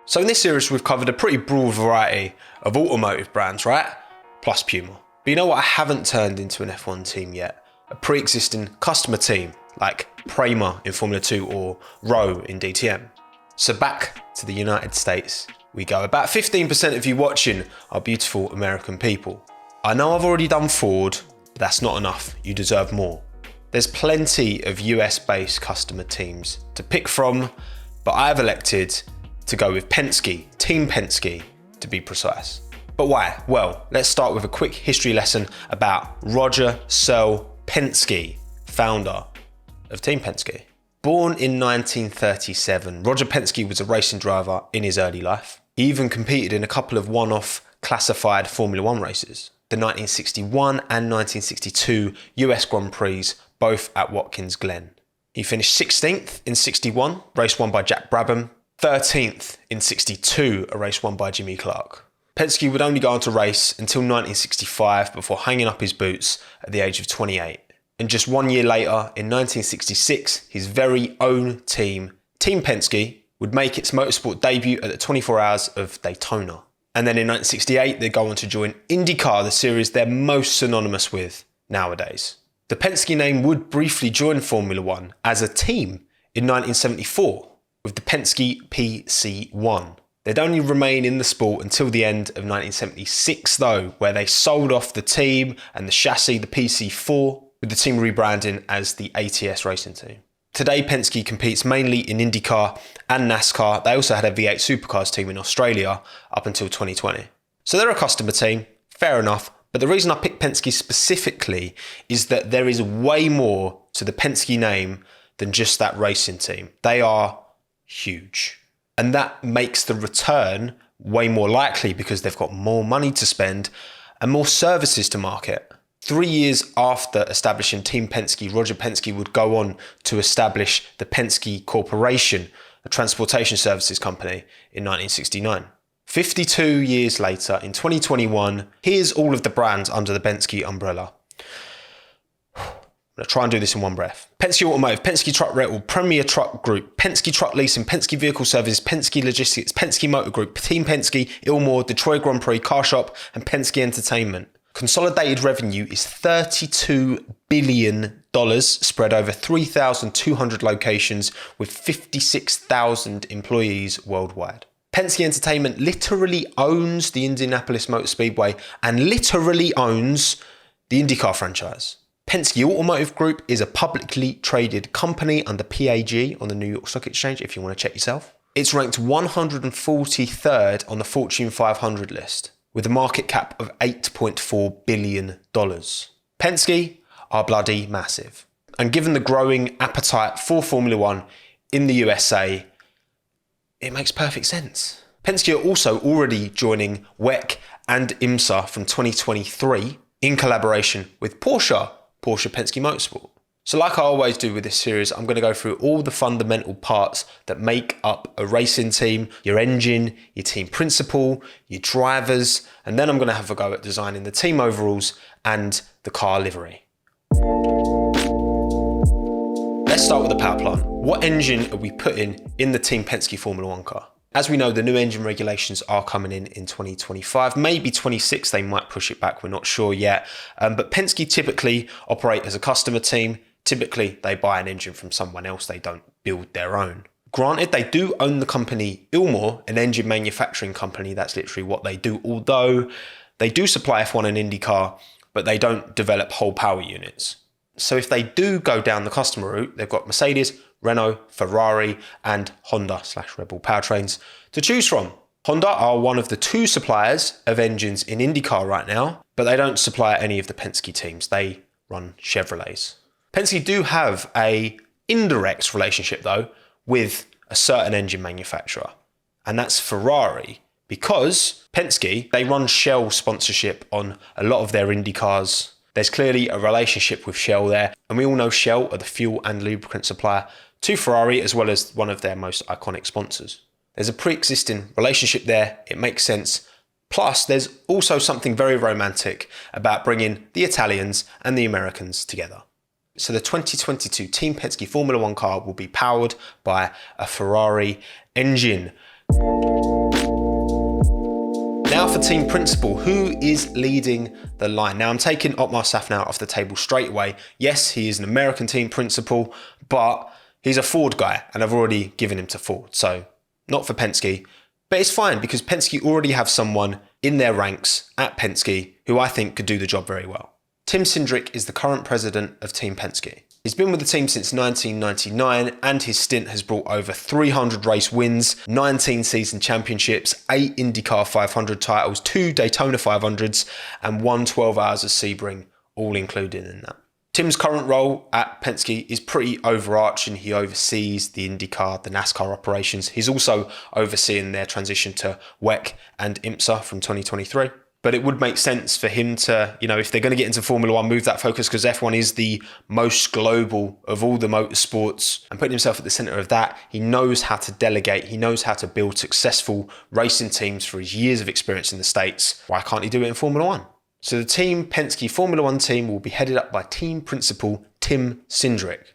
So in this series, we've covered a pretty broad variety of automotive brands, right? Plus Puma. But you know what I haven't turned into an F1 team yet? A pre-existing customer team, like Prema in Formula 2 or Rowe in DTM. So back to the United States we go. About 15% of you watching are beautiful American people. I know I've already done Ford, but that's not enough. You deserve more. There's plenty of US-based customer teams to pick from, but I've elected to go with Penske, Team Penske to be precise. But why? Well, let's start with a quick history lesson about Roger Searle Penske, founder of Team Penske. Born in 1937, Roger Penske was a racing driver in his early life. He even competed in a couple of one-off classified Formula 1 races. The 1961 and 1962 US Grand Prix, both at Watkins Glen. He finished 16th in 61, race won by Jack Brabham, 13th in 62, a race won by Jimmy Clark. Penske would only go on to race until 1965 before hanging up his boots at the age of 28. And just 1 year later, in 1966, his very own team, Team Penske, would make its motorsport debut at the 24 Hours of Daytona. And then in 1968, they'd go on to join IndyCar, the series they're most synonymous with nowadays. The Penske name would briefly join Formula 1 as a team in 1974 with the Penske PC1. They'd only remain in the sport until the end of 1976 though, where they sold off the team and the chassis, the PC4, with the team rebranding as the ATS Racing Team. Today, Penske competes mainly in IndyCar and NASCAR. They also had a V8 Supercars team in Australia up until 2020. So they're a customer team, fair enough. But the reason I picked Penske specifically is that there is way more to the Penske name than just that racing team. They are huge. And that makes the return way more likely because they've got more money to spend and more services to market. 3 years after establishing Team Penske, Roger Penske would go on to establish the Penske Corporation, a transportation services company, in 1969. 52 years later, in 2021, here's all of the brands under the Penske umbrella. I'm going to try and do this in one breath. Penske Automotive, Penske Truck Rental, Premier Truck Group, Penske Truck Leasing, Penske Vehicle Services, Penske Logistics, Penske Motor Group, Team Penske, Ilmore, Detroit Grand Prix, Car Shop, and Penske Entertainment. Consolidated revenue is $32 billion spread over 3,200 locations with 56,000 employees worldwide. Penske Entertainment literally owns the Indianapolis Motor Speedway and literally owns the IndyCar franchise. Penske Automotive Group is a publicly traded company under PAG on the New York Stock Exchange, if you want to check yourself. It's ranked 143rd on the Fortune 500 list, with a market cap of $8.4 billion. Penske are bloody massive. And given the growing appetite for Formula 1 in the USA, it makes perfect sense. Penske are also already joining WEC and IMSA from 2023 in collaboration with Porsche Penske Motorsport. So like I always do with this series, I'm going to go through all the fundamental parts that make up a racing team, your engine, your team principal, your drivers, and then I'm going to have a go at designing the team overalls and the car livery. Let's start with the power plant. What engine are we putting in the Team Penske Formula 1 car? As we know, the new engine regulations are coming in 2025, maybe 26, they might push it back, we're not sure yet. But Penske typically operate as a customer team. Typically, they buy an engine from someone else, they don't build their own. Granted, they do own the company Ilmore, an engine manufacturing company, that's literally what they do, although they do supply F1 and IndyCar, but they don't develop whole power units. So if they do go down the customer route, they've got Mercedes, Renault, Ferrari, and Honda/Red Bull powertrains to choose from. Honda are one of the two suppliers of engines in IndyCar right now, but they don't supply any of the Penske teams. They run Chevrolets. Penske do have a indirect relationship though with a certain engine manufacturer, and that's Ferrari, because Penske, they run Shell sponsorship on a lot of their IndyCars. There's clearly a relationship with Shell there, and we all know Shell are the fuel and lubricant supplier to Ferrari, as well as one of their most iconic sponsors. There's a pre-existing relationship there, it makes sense. Plus, there's also something very romantic about bringing the Italians and the Americans together. So the 2022 Team Penske Formula 1 car will be powered by a Ferrari engine. Now for team principal, who is leading the line? Now I'm taking Otmar Safnauer off the table straight away. Yes, he is an American team principal, but he's a Ford guy and I've already given him to Ford. So not for Penske, but it's fine because Penske already have someone in their ranks at Penske who I think could do the job very well. Tim Cindric is the current president of Team Penske. He's been with the team since 1999 and his stint has brought over 300 race wins, 19 season championships, 8 IndyCar 500 titles, 2 Daytona 500s and 1 12 Hours of Sebring, all included in that. Tim's current role at Penske is pretty overarching. He oversees the IndyCar, the NASCAR operations. He's also overseeing their transition to WEC and IMSA from 2023. But it would make sense for him to, if they're going to get into Formula One, move that focus because F1 is the most global of all the motorsports and putting himself at the center of that. He knows how to delegate. He knows how to build successful racing teams for his years of experience in the States. Why can't he do it in Formula One? So the Team Penske Formula One team will be headed up by team principal Tim Cindric.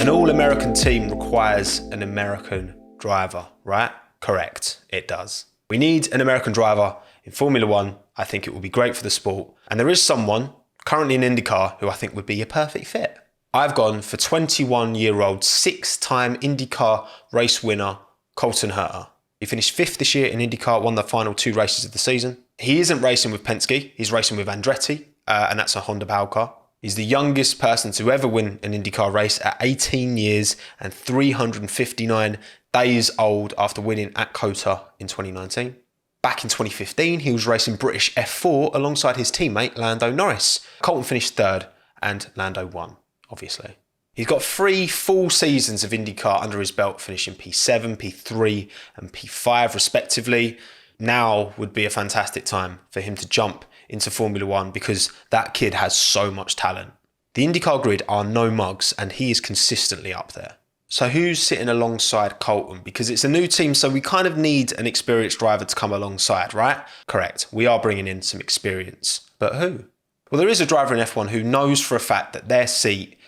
An all-American team requires an American driver, right? Correct, it does. We need an American driver in Formula One. I think it will be great for the sport. And there is someone currently in IndyCar who I think would be a perfect fit. I've gone for 21-year-old, 6-time IndyCar race winner, Colton Herta. He finished 5th this year in IndyCar, won the final 2 races of the season. He isn't racing with Penske. He's racing with Andretti, and that's a Honda Power car. He's the youngest person to ever win an IndyCar race at 18 years and 359 days old after winning at COTA in 2019. Back in 2015, he was racing British F4 alongside his teammate Lando Norris. Colton finished 3rd and Lando won, obviously. He's got 3 full seasons of IndyCar under his belt, finishing P7, P3 and P5 respectively. Now would be a fantastic time for him to jump into Formula One because that kid has so much talent. The IndyCar grid are no mugs and he is consistently up there. So who's sitting alongside Colton? Because it's a new team, so we kind of need an experienced driver to come alongside, right? Correct. We are bringing in some experience. But who? Well, there is a driver in F1 who knows for a fact that their seat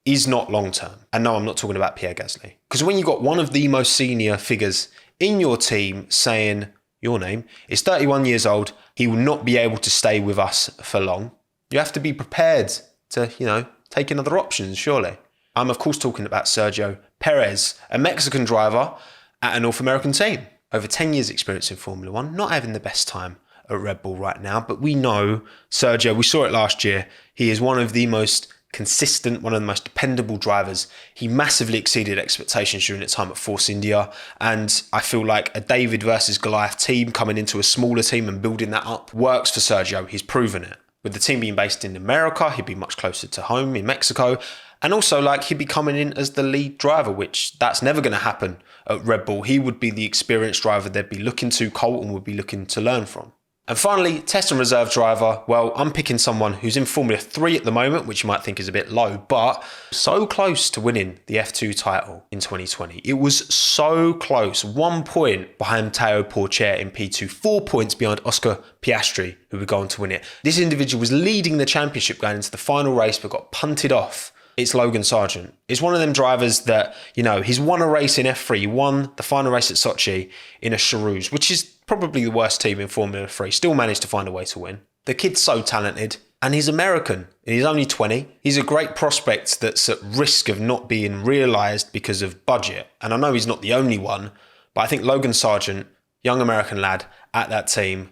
is not long-term. And no, I'm not talking about Pierre Gasly. Because when you've got one of the most senior figures in your team saying your name is 31 years old, he will not be able to stay with us for long. You have to be prepared to, take in other options, surely. I'm of course talking about Sergio Perez, a Mexican driver at a North American team. Over 10 years experience in Formula One, not having the best time at Red Bull right now, but we know Sergio, we saw it last year, he is one of the most consistent, one of the most dependable drivers. He massively exceeded expectations during its time at Force India, and I feel like a David versus Goliath team coming into a smaller team and building that up works for Sergio. He's proven it. With the team being based in America, he'd be much closer to home in Mexico. And also, he'd be coming in as the lead driver, which that's never going to happen at Red Bull. He would be the experienced driver they'd be looking to. Colton would be looking to learn from. And finally, test and reserve driver. Well, I'm picking someone who's in Formula 3 at the moment, which you might think is a bit low, but so close to winning the F2 title in 2020. It was so close. 1 point behind Teo Pourchaire in P2, 4 points behind Oscar Piastri, who would go on to win it. This individual was leading the championship going into the final race, but got punted off. It's Logan Sargent. It's one of them drivers that, he's won a race in F3. He won the final race at Sochi in a Charouz, which is probably the worst team in Formula 3. Still managed to find a way to win. The kid's so talented and he's American and he's only 20. He's a great prospect that's at risk of not being realised because of budget. And I know he's not the only one, but I think Logan Sargent, young American lad at that team.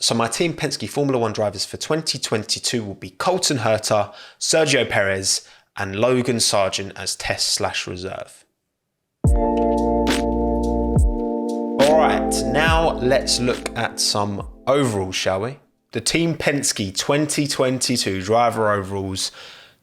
So my Team Penske Formula One drivers for 2022 will be Colton Herta, Sergio Perez, and Logan Sargent as test/reserve. All right, now let's look at some overalls, shall we? The Team Penske 2022 driver overalls.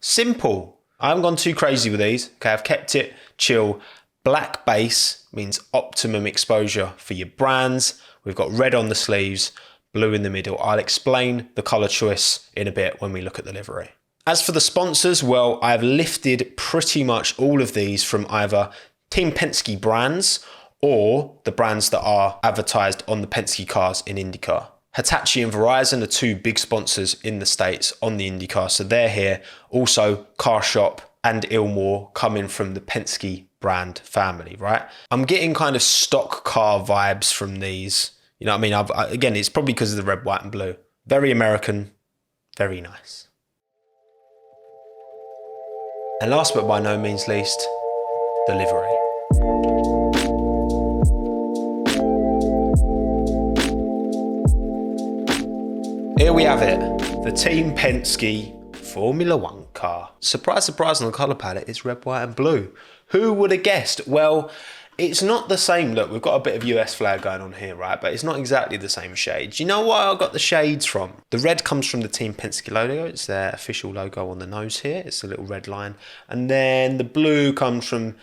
Simple. I haven't gone too crazy with these. Okay, I've kept it chill. Black base means optimum exposure for your brands. We've got red on the sleeves, blue in the middle. I'll explain the colour choice in a bit when we look at the livery. As for the sponsors, well, I've lifted pretty much all of these from either Team Penske brands or the brands that are advertised on the Penske cars in IndyCar. Hitachi and Verizon are 2 big sponsors in the States on the IndyCar, so they're here. Also, CarShop and Ilmore coming from the Penske brand family, right? I'm getting kind of stock car vibes from these. You know what I mean? Again, it's probably because of the red, white and blue. Very American, very nice. And last but by no means least, the livery. Here we have it, the Team Penske Formula One car. Surprise, surprise, on the colour palette, it's red, white and blue. Who would have guessed? Well, it's not the same look. We've got a bit of US flag going on here, right? But it's not exactly the same shades. You know where I got the shades from? The red comes from the Team Penske logo. It's their official logo on the nose here. It's a little red line. And then the blue comes from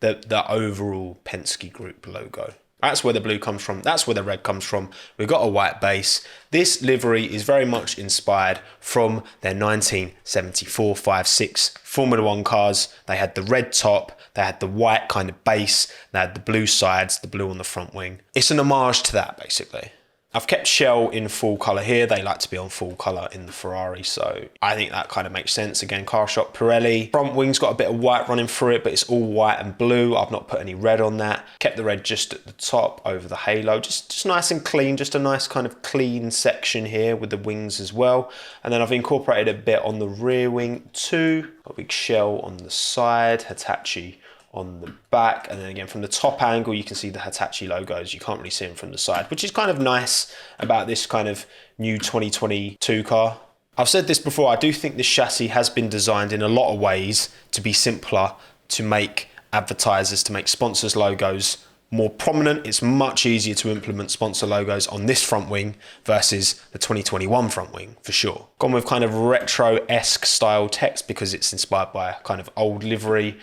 the overall Penske Group logo. That's where the blue comes from. That's where the red comes from. We've got a white base. This livery is very much inspired from their 1974 5.6 Formula One cars. They had the red top, they had the white kind of base, they had the blue sides, the blue on the front wing. It's an homage to that, basically. I've kept shell in full colour here. They like to be on full colour in the Ferrari, so I think that kind of makes sense. Again, car shop Pirelli. Front wing's got a bit of white running through it, but it's all white and blue. I've not put any red on that. Kept the red just at the top over the halo. Just nice and clean, just a nice kind of clean section here with the wings as well. And then I've incorporated a bit on the rear wing too. Got a big shell on the side, Hitachi on the back, and then again from the top angle you can see the Hitachi logos. You can't really see them from the side, which is kind of nice about this kind of new 2022 car. I've said this before, I do think this chassis has been designed in a lot of ways to be simpler, to make advertisers, to make sponsors logos more prominent. It's much easier to implement sponsor logos on this front wing versus the 2021 front wing, for sure. Gone with kind of retro-esque style text because it's inspired by a kind of old livery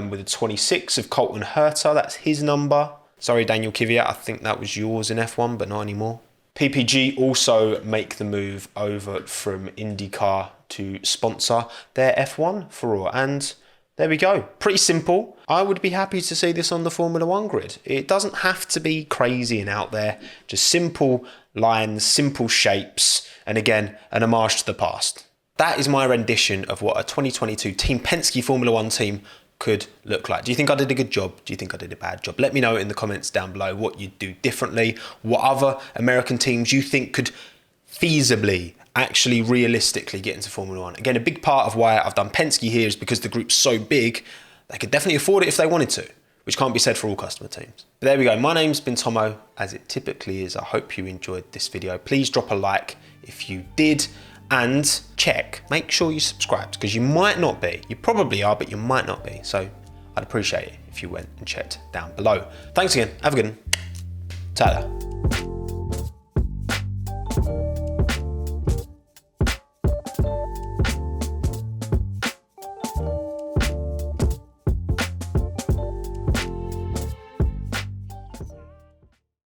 with a 26 of Colton Herta. That's his number. Sorry, Daniel Kvyat, I think that was yours in F1, but not anymore. PPG also make the move over from IndyCar to sponsor their F1 for all. And there we go. Pretty simple. I would be happy to see this on the Formula One grid. It doesn't have to be crazy and out there. Just simple lines, simple shapes, and again, an homage to the past. That is my rendition of what a 2022 Team Penske Formula One team could look like. Do you think I did a good job? Do you think I did a bad job? Let me know in the comments down below what you'd do differently, what other American teams you think could feasibly, actually realistically get into Formula One. Again, a big part of why I've done Penske here is because the group's so big, they could definitely afford it if they wanted to, which can't be said for all customer teams. But there we go. My name's been Tommo, as it typically is. I hope you enjoyed this video. Please drop a like if you did, and make sure you subscribe, because you might not be. You probably are, but you might not be. So I'd appreciate it if you went and checked down below. Thanks again. Have a good one. Ta-da.